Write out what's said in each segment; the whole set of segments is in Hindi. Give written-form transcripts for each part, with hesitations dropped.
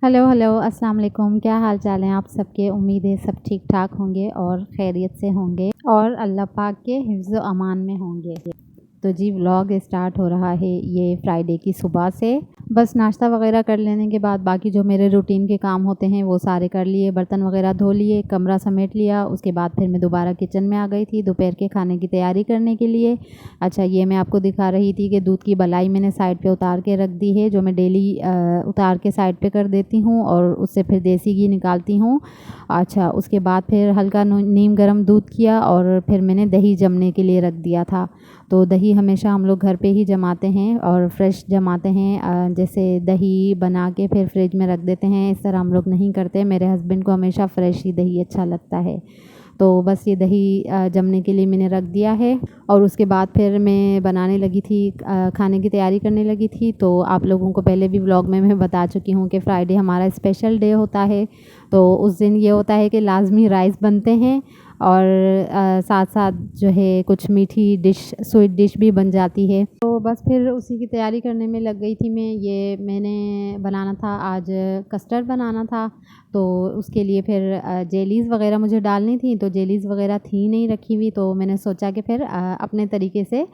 हेलो अस्सलाम वालेकुम। क्या हाल चाल हैं आप सबके। उम्मीद है सब ठीक ठाक होंगे और खैरियत से होंगे और अल्लाह पाक के हिफ्ज़ व अमान में होंगे। तो जी व्लॉग स्टार्ट हो रहा है ये फ्राइडे की सुबह से। बस नाश्ता वगैरह कर लेने के बाद बाकी जो मेरे रूटीन के काम होते हैं वो सारे कर लिए, बर्तन वगैरह धो लिए, कमरा समेट लिया। उसके बाद फिर मैं दोबारा किचन में आ गई थी दोपहर के खाने की तैयारी करने के लिए। अच्छा, ये मैं आपको दिखा रही थी कि दूध की बलाई मैंने साइड पे उतार के रख दी है, जो मैं डेली उतार के साइड पे कर देती हूँ और उससे फिर देसी घी निकालती हूँ। अच्छा, उसके बाद फिर हल्का नीम गर्म दूध किया और फिर मैंने दही जमने के लिए रख दिया था। तो दही हमेशा हम लोग घर पे ही जमाते हैं और फ्रेश जमाते हैं। जैसे दही बना के फिर फ्रिज में रख देते हैं, इस तरह हम लोग नहीं करते। मेरे हस्बैंड को हमेशा फ़्रेश ही दही अच्छा लगता है। तो बस ये दही जमने के लिए मैंने रख दिया है और उसके बाद फिर मैं बनाने लगी थी, खाने की तैयारी करने लगी थी। तो आप लोगों को पहले भी व्लॉग में मैं बता चुकी हूँ कि फ्राइडे हमारा स्पेशल डे होता है। तो उस दिन ये होता है कि लाजमी राइस बनते हैं और साथ साथ जो है कुछ मीठी डिश, स्वीट डिश भी बन जाती है। तो बस फिर उसी की तैयारी करने में लग गई थी मैं। ये मैंने बनाना था आज, कस्टर्ड बनाना था। तो उसके लिए फिर जेलीज़ वगैरह मुझे डालनी थी, तो जेलीज़ वगैरह थी नहीं रखी हुई। तो मैंने सोचा कि फिर अपने तरीके से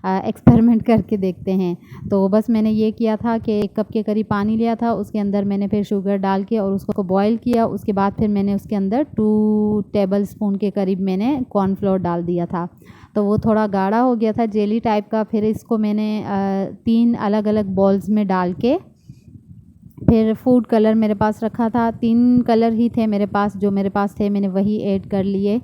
एक्सपेरिमेंट करके देखते हैं। तो बस मैंने ये किया था कि 1 कप के करीब पानी लिया था, उसके अंदर मैंने फिर शुगर डाल के और उसको बॉयल किया। उसके बाद फिर मैंने उसके अंदर 2 टेबल स्पून के करीब मैंने कॉर्नफ्लोर डाल दिया था। तो वो थोड़ा गाढ़ा हो गया था जेली टाइप का। फिर इसको मैंने 3 अलग अलग बॉल्स में डाल के फिर फूड कलर मेरे पास रखा था। 3 कलर ही थे मेरे पास, जो मेरे पास थे मैंने वही ऐड कर लिए।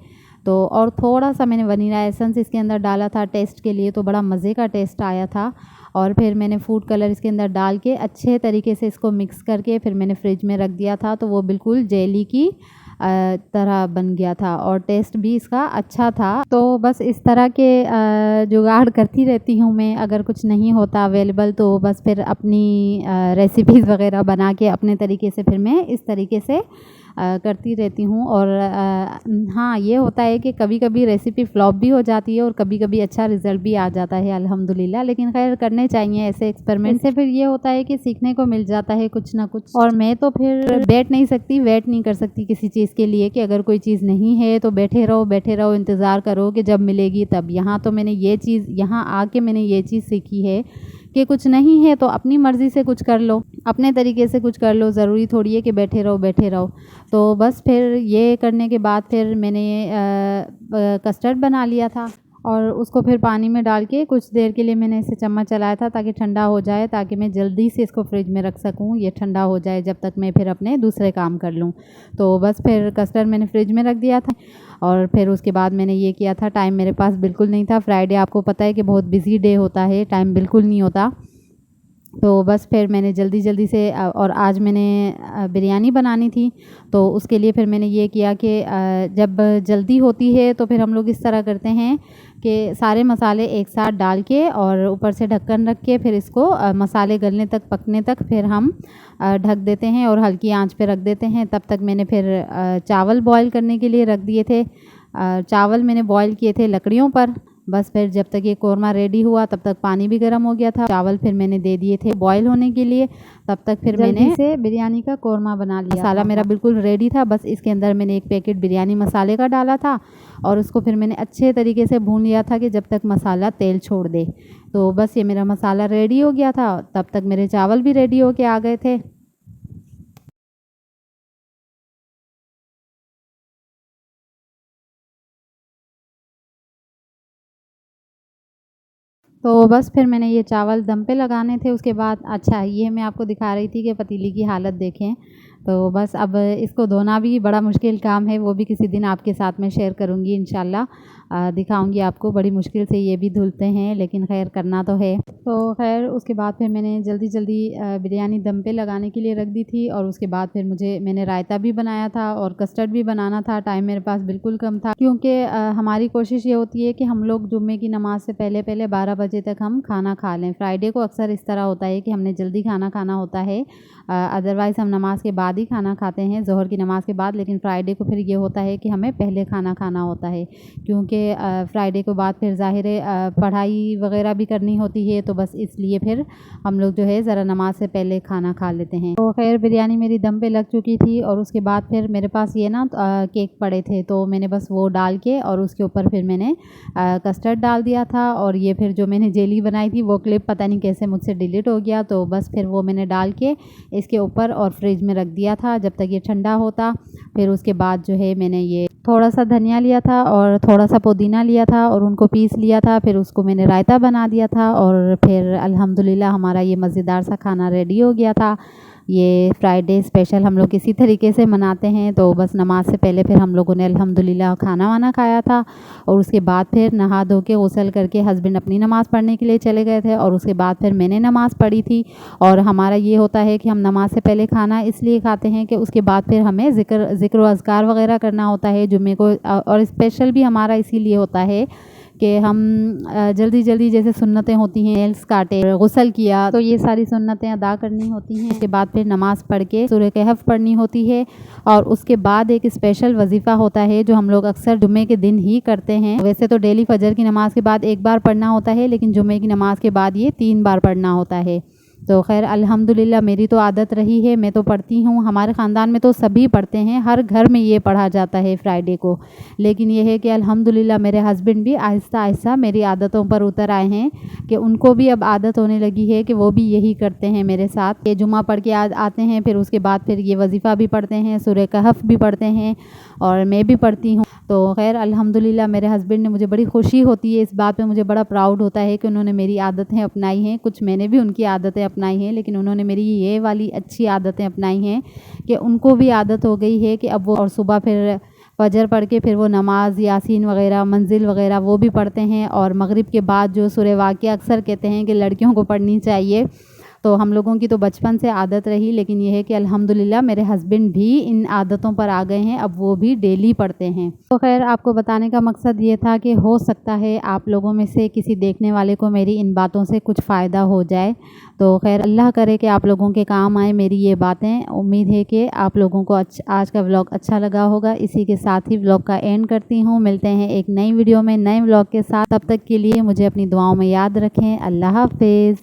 तो और थोड़ा-सा मैंने वनीला एसेंस इसके अंदर डाला था टेस्ट के लिए, तो बड़ा मज़े का टेस्ट आया था। और फिर मैंने फूड कलर इसके अंदर डाल के अच्छे तरीके से इसको मिक्स करके फिर मैंने फ्रिज में रख दिया था। तो वो बिल्कुल जेली की तरह बन गया था और टेस्ट भी इसका अच्छा था। तो बस इस तरह के जुगाड़ करती रहती हूँ मैं। अगर कुछ नहीं होता अवेलेबल तो बस फिर अपनी रेसिपीज़ वगैरह बना के अपने तरीके से फिर मैं इस तरीके से करती रहती हूँ। और हाँ, ये होता है कि कभी-कभी रेसिपी फ्लॉप भी हो जाती है और कभी-कभी अच्छा रिज़ल्ट भी आ जाता है अल्हम्दुलिल्लाह। लेकिन ख़ैर करने चाहिए ऐसे एक्सपेरिमेंट, से फिर ये होता है कि सीखने को मिल जाता है कुछ ना कुछ। और मैं तो फिर बैठ नहीं सकती, वेट नहीं कर सकती किसी चीज़ के लिए कि अगर कोई चीज़ नहीं है तो बैठे रहो, इंतज़ार करो कि जब मिलेगी तब। यहाँ तो मैंने ये चीज़, यहाँ आके मैंने ये चीज़ सीखी है कि कुछ नहीं है तो अपनी मर्ज़ी से कुछ कर लो, अपने तरीके से कुछ कर लो। ज़रूरी थोड़ी है कि बैठे रहो। तो बस फिर ये करने के बाद फिर मैंने कस्टर्ड बना लिया था और उसको फिर पानी में डाल के कुछ देर के लिए मैंने इसे चम्मच चलाया था ताकि ठंडा हो जाए, ताकि मैं जल्दी से इसको फ्रिज में रख सकूं। ये ठंडा हो जाए जब तक मैं फिर अपने दूसरे काम कर लूं। तो बस फिर कस्टर्ड मैंने फ्रिज में रख दिया था और फिर उसके बाद मैंने ये किया था। टाइम मेरे पास बिल्कुल नहीं था। फ्राइडे आपको पता है कि बहुत बिजी डे होता है, टाइम बिल्कुल नहीं होता। तो बस फिर मैंने जल्दी से और आज मैंने बिरयानी बनानी थी। तो उसके लिए फिर मैंने ये किया कि जब जल्दी होती है तो फिर हम लोग इस तरह करते हैं कि सारे मसाले एक साथ डाल के और ऊपर से ढक्कन रख के फिर इसको मसाले गलने तक, पकने तक फिर हम ढक देते हैं और हल्की आंच पे रख देते हैं। तब तक मैंने फिर चावल बॉयल करने के लिए रख दिए थे। चावल मैंने बॉयल किए थे लकड़ियों पर। बस फिर जब तक ये कोरमा रेडी हुआ तब तक पानी भी गर्म हो गया था। चावल फिर मैंने दे दिए थे बॉईल होने के लिए। तब तक फिर मैंने से बिरयानी का कोरमा बना लिया। मसाला मेरा बिल्कुल रेडी था। बस इसके अंदर मैंने 1 पैकेट बिरयानी मसाले का डाला था और उसको फिर मैंने अच्छे तरीके से भून लिया था कि जब तक मसाला तेल छोड़ दे। तो बस ये मेरा मसाला रेडी हो गया था, तब तक मेरे चावल भी रेडी होके आ गए थे। तो बस फिर मैंने ये चावल दम पे लगाने थे। उसके बाद अच्छा, ये मैं आपको दिखा रही थी कि पतीली की हालत देखें। तो बस अब इसको धोना भी बड़ा मुश्किल काम है, वो भी किसी दिन आपके साथ में शेयर करूँगी इंशाल्लाह। दिखाऊँगी आपको, बड़ी मुश्किल से ये भी धुलते हैं लेकिन ख़ैर करना तो है। तो ख़ैर उसके बाद फिर मैंने जल्दी बिरयानी दम पे लगाने के लिए रख दी थी और उसके बाद फिर मैंने रायता भी बनाया था और कस्टर्ड भी बनाना था। टाइम मेरे पास बिल्कुल कम था क्योंकि हमारी कोशिश ये होती है कि हम लोग जुम्मे की नमाज़ से पहले 12 बजे तक हम खाना खा लें। फ्राइडे को अक्सर इस तरह होता है कि हमने जल्दी खाना खाना होता है, अदरवाइज़ हम नमाज के बाद बाद ही खाना खाते हैं, ज़ोहर की नमाज़ के बाद। लेकिन फ्राइडे को फिर ये होता है कि हमें पहले खाना खाना होता है, क्योंकि फ्राइडे के बाद फिर ज़ाहिर है पढ़ाई वगैरह भी करनी होती है, तो बस इसलिए फिर हम लोग जो है ज़रा नमाज से पहले खाना खा लेते हैं। तो खैर बिरयानी मेरी दम पे लग चुकी थी और उसके बाद फिर मेरे पास ये ना केक पड़े थे, तो मैंने बस वो डाल के और उसके ऊपर फिर मैंने कस्टर्ड डाल दिया था। और ये फिर जो मैंने जेली बनाई थी वो क्लिप पता नहीं कैसे मुझसे डिलीट हो गया, तो बस फिर वो मैंने डाल के इसके ऊपर और फ्रिज में रख दिया था जब तक ये ठंडा होता। फिर उसके बाद जो है मैंने ये थोड़ा सा धनिया लिया था और थोड़ा सा पुदीना लिया था और उनको पीस लिया था, फिर उसको मैंने रायता बना दिया था और फिर अल्हम्दुलिल्लाह हमारा ये मज़ेदार सा खाना रेडी हो गया था। ये फ्राइडे स्पेशल हम लोग इसी तरीके से मनाते हैं। तो बस नमाज से पहले फिर हम लोगों ने अल्हम्दुलिल्लाह खाना वाना खाया था और उसके बाद फिर नहा धो के गुस्ल करके हस्बैंड अपनी नमाज़ पढ़ने के लिए चले गए थे और उसके बाद फिर मैंने नमाज़ पढ़ी थी। और हमारा ये होता है कि हम नमाज से पहले खाना इसलिए खाते हैं कि उसके बाद फिर हमें ज़िक्र व अज़कार वगैरह करना होता है जुम्मे को। और स्पेशल भी हमारा इसीलिए होता है कि हम जल्दी जल्दी जैसे सुन्नतें होती हैं, नेल्स काटे, गुस्ल किया, तो ये सारी सुन्नतें अदा करनी होती हैं। उसके बाद फिर नमाज़ पढ़ के सूरह कहफ पढ़नी होती है और उसके बाद एक स्पेशल वजीफ़ा होता है जो हम लोग अक्सर जुम्मे के दिन ही करते हैं। वैसे तो डेली फजर की नमाज़ के बाद एक बार पढ़ना होता है, लेकिन जुम्मे की नमाज़ के बाद ये 3 बार पढ़ना होता है। तो खैर अल्हम्दुलिल्लाह मेरी तो आदत रही है, मैं तो पढ़ती हूँ, हमारे ख़ानदान में तो सभी पढ़ते हैं, हर घर में ये पढ़ा जाता है फ्राइडे को। लेकिन ये है कि अल्हम्दुलिल्लाह मेरे हस्बैंड भी आहिस्ता आहिस्ता मेरी आदतों पर उतर आए हैं कि उनको भी अब आदत होने लगी है कि वो भी यही करते हैं मेरे साथ। ये जुम्मा पढ़ के आते हैं, फिर उसके बाद फिर ये वजीफ़ा भी पढ़ते हैं, सूरह कहफ भी पढ़ते हैं और मैं भी पढ़ती हूँ। तो खैर अल्हम्दुलिल्लाह मेरे हस्बैंड ने, मुझे बड़ी खुशी होती है इस बात पे, मुझे बड़ा प्राउड होता है कि उन्होंने मेरी आदतें अपनाई हैं। कुछ मैंने भी उनकी आदतें अपनाई हैं, लेकिन उन्होंने मेरी ये वाली अच्छी आदतें अपनाई हैं कि उनको भी आदत हो गई है कि अब वो और सुबह फिर फजर पढ़ के फिर वो नमाज यासीन वगैरह मंजिल वगैरह वो भी पढ़ते हैं। और मगरिब के बाद जो सूरह वाक़िया अक्सर कहते हैं कि लड़कियों को पढ़नी चाहिए, तो हम लोगों की तो बचपन से आदत रही, लेकिन ये है कि अल्हम्दुलिल्लाह मेरे हस्बैंड भी इन आदतों पर आ गए हैं, अब वो भी डेली पढ़ते हैं। तो खैर आपको बताने का मकसद ये था कि हो सकता है आप लोगों में से किसी देखने वाले को मेरी इन बातों से कुछ फ़ायदा हो जाए। तो खैर अल्लाह करे कि आप लोगों के काम आए मेरी ये बातें। उम्मीद है कि आप लोगों को आज का व्लॉग अच्छा लगा होगा। इसी के साथ ही व्लॉग का एंड करती हूँ। मिलते हैं एक नई वीडियो में नए व्लॉग के साथ, तब तक के लिए मुझे अपनी दुआओं में याद रखें। अल्लाह हाफ़िज़।